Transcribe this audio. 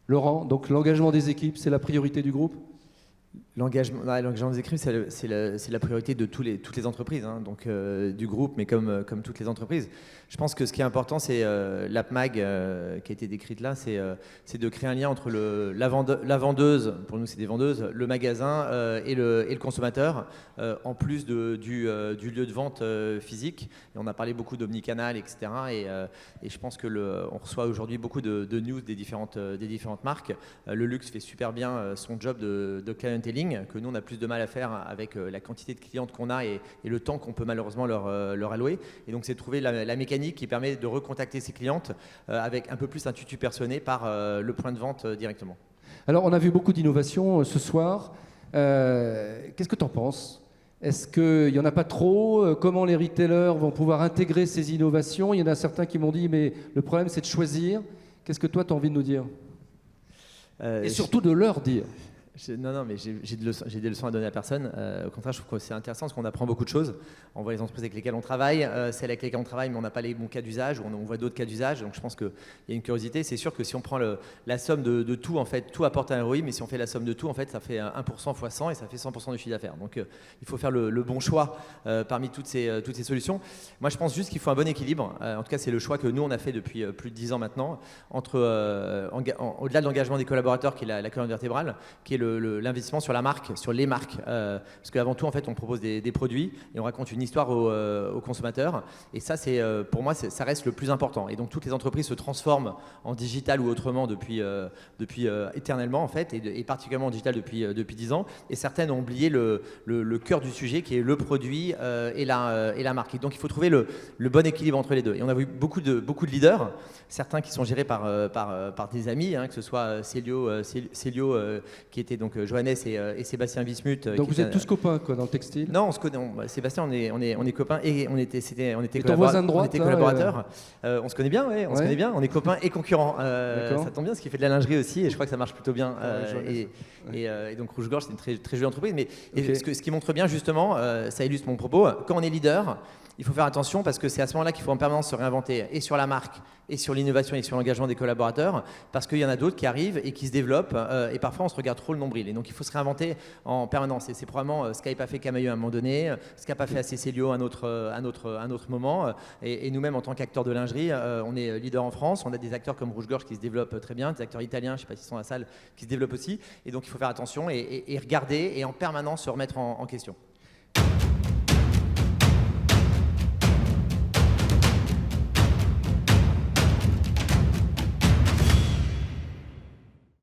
Laurent, donc l'engagement des équipes, c'est la priorité du groupe? L'engagement des équipes, c'est la priorité de toutes les entreprises, hein, donc du groupe, mais comme toutes les entreprises. Je pense que ce qui est important, c'est l'AppMag qui a été décrite là, c'est de créer un lien entre la vendeuse, pour nous c'est des vendeuses, le magasin et le consommateur, en plus du lieu de vente physique. Et on a parlé beaucoup d'omnicanal, etc. Et je pense on reçoit aujourd'hui beaucoup de news des différentes marques. Le luxe fait super bien son job de clienteling, que nous on a plus de mal à faire avec la quantité de clientes qu'on a et le temps qu'on peut malheureusement leur allouer. Et donc c'est de trouver la mécanique qui permet de recontacter ses clientes avec un peu plus un tutu personné par le point de vente directement. Alors on a vu beaucoup d'innovations ce soir. Qu'est-ce que tu en penses? Est-ce qu'il n'y en a pas trop? Comment les retailers vont pouvoir intégrer ces innovations? Il y en a certains qui m'ont dit mais le problème c'est de choisir. Qu'est-ce que toi tu as envie de nous dire? Et surtout de leur dire. Non, mais j'ai des leçons à donner à personne. Au contraire, je trouve que c'est intéressant parce qu'on apprend beaucoup de choses. On voit les entreprises avec lesquelles on travaille, celles avec lesquelles on travaille, mais on n'a pas les bons cas d'usage, ou on voit d'autres cas d'usage. Donc je pense qu'il y a une curiosité. C'est sûr que si on prend la somme de tout, en fait, tout apporte un ROI, mais si on fait la somme de tout, en fait, ça fait 1% x 100 et ça fait 100% du chiffre d'affaires. Donc il faut faire le bon choix parmi toutes ces solutions. Moi, je pense juste qu'il faut un bon équilibre. En tout cas, c'est le choix que nous, on a fait depuis plus de 10 ans maintenant, entre au-delà de l'engagement des collaborateurs, qui est la colonne vertébrale, qui est l'investissement sur la marque, sur les marques. Parce qu'avant tout, en fait, on propose des produits et on raconte une histoire aux consommateurs. Et ça, pour moi, ça reste le plus important. Et donc, toutes les entreprises se transforment en digital ou autrement depuis éternellement, en fait, et particulièrement en digital depuis 10 ans. Et certaines ont oublié le cœur du sujet, qui est le produit et la marque. Et donc, il faut trouver le bon équilibre entre les deux. Et on a vu beaucoup de leaders, certains qui sont gérés par des amis, hein, que ce soit Célio, qui était donc Johannes et Sébastien Wismuth. Donc vous êtes tous copains quoi, dans le textile? Non, on se connaît. Sébastien, on est copains et on était voisin de droite, on était collaborateurs. On se connaît bien, ouais, on se connaît bien. On est copains et concurrents. Ça tombe bien, ce qui fait de la lingerie aussi, et je crois que ça marche plutôt bien. Et donc Rouge Gorge, c'est une très, très jolie entreprise. Mais ce qui montre bien justement, ça illustre mon propos. Quand on est leader, il faut faire attention parce que c'est à ce moment-là qu'il faut en permanence se réinventer et sur la marque et sur l'innovation et sur l'engagement des collaborateurs, parce qu'il y en a d'autres qui arrivent et qui se développent et parfois on se regarde trop le nombril. Et donc il faut se réinventer en permanence. Et c'est probablement ce qu'a pas fait Camaïeu à un moment donné, ce qu'a pas fait Célio à un autre moment. Et nous-mêmes en tant qu'acteurs de lingerie, on est leader en France. On a des acteurs comme Rouge Gorge qui se développent très bien, des acteurs italiens, je ne sais pas s'ils sont à la salle, qui se développent aussi. Et donc il faut faire attention et regarder et en permanence se remettre en question.